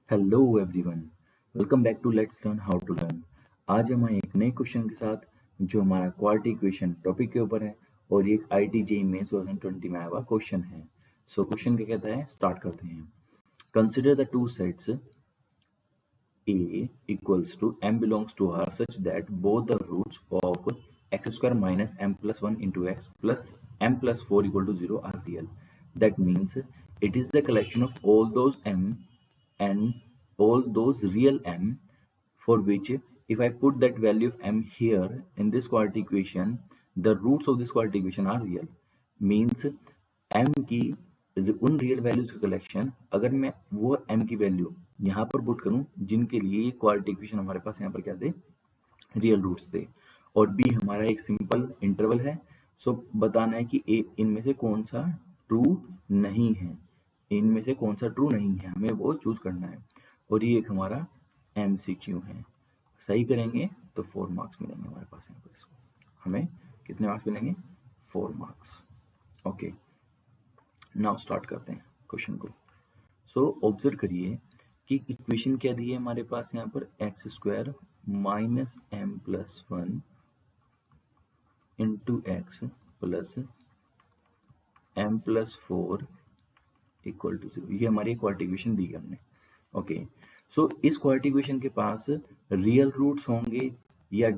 Hello everyone, welcome back to let's learn how to learn. आज हम आए एक नए क्वेश्चन के साथ जो हमारा क्वाड्रेटिक इक्वेशन टॉपिक के ऊपर है और ये एक आईटी जेईई मेंस 2020 में आया हुआ क्वेश्चन है। सो क्वेश्चन क्या कहता है, स्टार्ट करते हैं। Consider the two sets A equals to m belongs to R such that both the roots of x square minus m plus 1 into x plus m plus 4 equal to 0 are real. That means it is the collection of all those m and all those real m for which if I put that value of m here in this quadratic equation, the roots of this quadratic equation are real. Means m की उन real values का collection अगर मैं वो m की value यहाँ पर put करूँ जिनके लिए क्वाड्रेटिक इक्वेशन हमारे पास यहाँ पर क्या थे, रियल रूट्स थे, और b हमारा एक सिंपल इंटरवल है। सो बताना है कि a इनमें से कौन सा ट्रू नहीं है, इनमें से कौन सा ट्रू नहीं है, हमें वो चूज करना है। और ये एक हमारा MCQ है। सही करेंगे तो 4 मार्क्स मिलेंगे हमारे पास यहाँ पर। इसको हमें कितने मार्क्स मिलेंगे? 4 मार्क्स। ओके, नाउ स्टार्ट करते हैं क्वेश्चन को। सो ऑब्जर्व करिए कि इक्वेशन क्या दी है हमारे पास यहाँ पर, x square minus m plus 1 into x plus m plus 4 equal to 0। ये हमारी क्वाड्रेटिक इक्वेशन दी है हमने। ओके, सो इस क्वाड्रेटिक इक्वेशन के पास रियल रूट्स होंगे या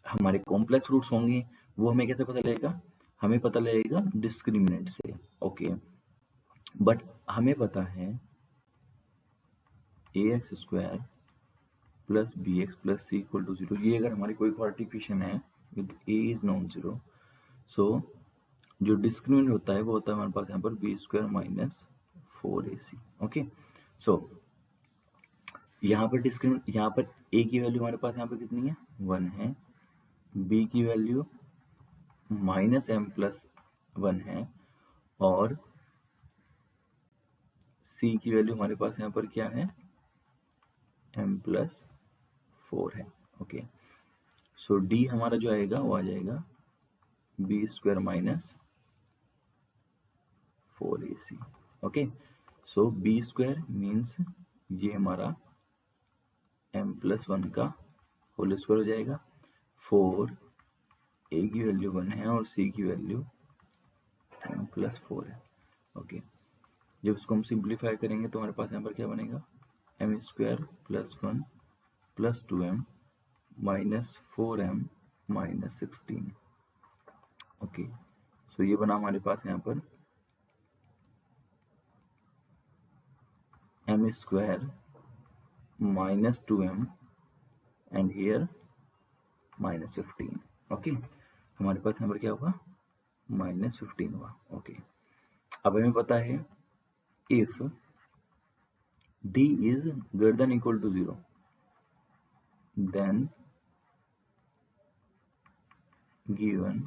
हमारे कॉम्प्लेक्स रूट्स होंगे, वो हमें कैसे पता लगेगा? हमें पता लगेगा डिस्क्रिमिनेंट से। ओके, बट हमें पता है ax square plus B X plus C equal to 0। ये अगर हमारी कोई क्वाड्रेटिक इक्वेशन है with a is non zero, so जो डिस्क्रिमिनेंट होता है वो होता है हमारे पास यहाँ पर B square minus 4ac। Okay, so यहाँ पर डिस्क्रिमिनेंट, यहाँ पर a की वैल्यू हमारे पास यहाँ पर कितनी है? 1 है, b की वैल्यू माइनस एम प्लस 1 है, और c की वैल्यू हमारे पास यहाँ पर क्या है? m प्लस 4 है। ओके, सो d हमारा जो आएगा वो आ जाएगा B square minus 4ac। Okay, so B square means ये हमारा m प्लस 1 का होल स्क्वायर हो जाएगा। 4 a की वैल्यू 1 है और c की वैल्यू m प्लस 4 है। ओके, जब इसको हम सिंप्लीफाई करेंगे तो हमारे पास यहाँ पर क्या बनेगा? m square plus 1 plus 2m minus 4m minus 16। Okay, so ये बना हमारे पास यहाँ पर m square minus 2m and here minus 15। Okay, हमारे पास यहाँ पर क्या होगा? माइनस 15 हुआ। ओके, अब हमें पता है if d is greater than equal to 0 then given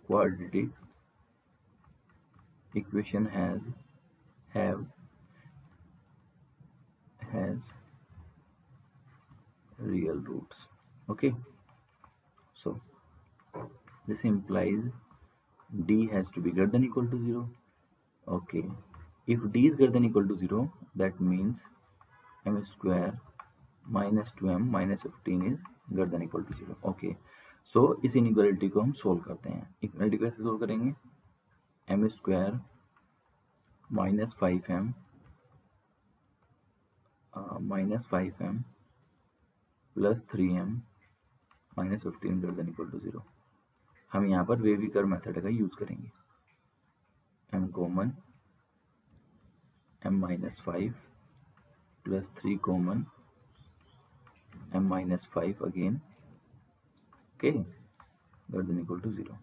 quadratic equation has real roots. Okay, so this implies d has to be greater than equal to 0. Okay, if d is greater than equal to 0, that means m square minus 2m minus 15 is greater than equal to 0. Okay, so इस inequality को हम solve करते हैं। Equality कैसे solve करेंगे? m square minus 5m plus 3m minus 15 greater than equal to 0। हम यहाँ पर वेवी कर्व मेथड का यूज करेंगे। m common, m minus 5 plus 3 common, m minus 5 again, okay, greater than equal to 0।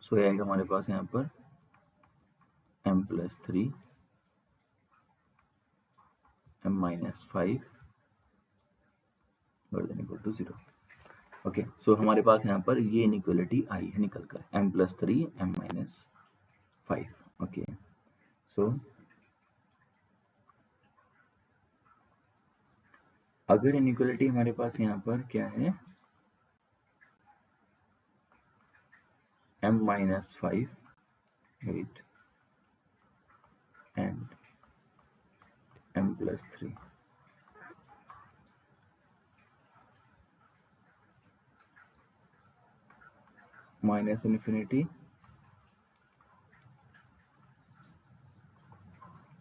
So ये आएगा हमारे पास यहाँ पर m plus 3 m minus 5 greater than equal to 0। Okay, so हमारे पास यहाँ पर ये इनइक्वालिटी आई है निकल कर, m plus 3 m minus 5। Okay, so अगर इनइक्वालिटी हमारे पास यहाँ पर क्या है? m minus 5 8 and m plus 3 minus infinity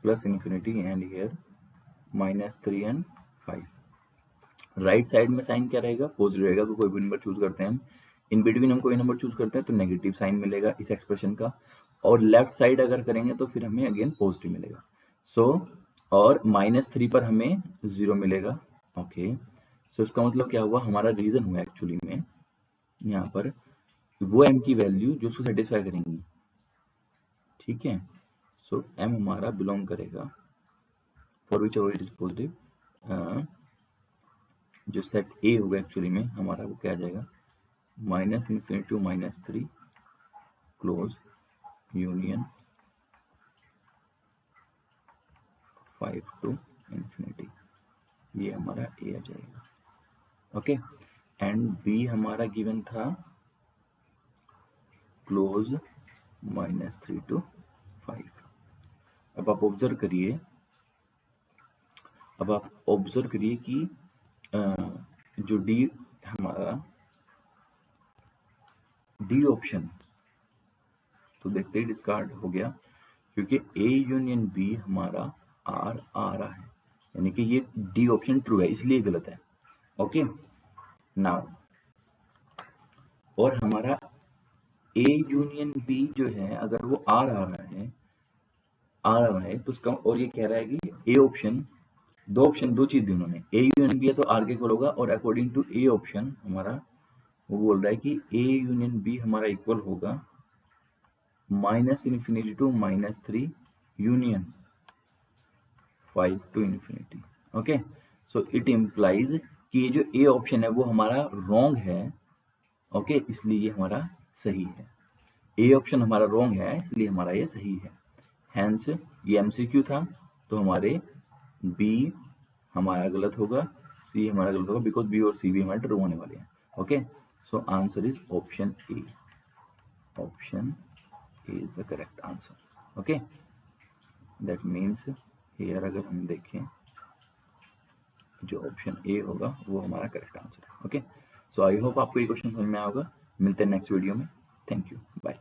plus infinity and here minus 3 and 5. Right side में साइन क्या रहेगा? पॉजिटिव रहेगा, तो कोई भी नंबर चूज करते हैं हम। इन बिटवीन हम कोई नंबर चूज करते हैं तो नेगेटिव साइन मिलेगा इस एक्सप्रेशन का, और लेफ्ट साइड अगर करेंगे तो फिर हमें अगेन पॉजिटिव मिलेगा। सो और -3 पर हमें 0 मिलेगा। ओके, सो इसका मतलब क्या हुआ? हमारा रीजन हुआ एक्चुअली में यहाँ पर वो m की वैल्यू जो उसको सेटिस्फाई करेंगी। ठीक है, सो m हमारा बिलोंग करेगा for which ever it is positive. जो सेट ए होगा एक्चुअली में हमारा वो क्या आ जाएगा? -∞ to -3 क्लोज यूनियन 5 to ∞, ये हमारा ए आ जाएगा। ओके, एंड बी हमारा गिवन था क्लोज -3 to 5। अब आप ऑब्जर्व करिए, कि जो डी हमारा डी ऑप्शन तो देखते ही डिस्कार्ड हो गया, क्योंकि ए यूनियन बी हमारा आर आ रहा है, यानी कि ये डी ऑप्शन ट्रू है, इसलिए गलत है। ओके, नाउ और हमारा ए यूनियन बी जो है अगर वो आर आ रहा है तो उसका, और ये कह रहा है कि ए ऑप्शन दो चीज दी उन्होंने, ए यूनियन बी है तो आर के इक्वल होगा, और अकॉर्डिंग टू ए ऑप्शन हमारा वो बोल रहा है कि ए यूनियन बी हमारा इक्वल होगा -∞ to -3 union 5 to ∞। Okay, so it implies कि ये जो ए ऑप्शन है वो हमारा रॉन्ग है। ओके, इसलिए ये हमारा सही है। ए ऑप्शन हमारा रॉन्ग है, इसलिए हमारा ये सही है। हैंस ये एमसीक्यू था, तो हमारे बी हमारा गलत होगा, सी हमारा गलत होगा, बिकॉज बी और सी भी हमारे ट्रू होने वाले हैं। Okay, so answer is option A. Option A is the correct answer. Okay, that means here अगर हम देखें जो ऑप्शन ए होगा वो हमारा करेक्ट आंसर है। ओके, सो आई होप आपको ये क्वेश्चन समझ में आया होगा। मिलते हैं नेक्स्ट वीडियो में। Thank you, bye.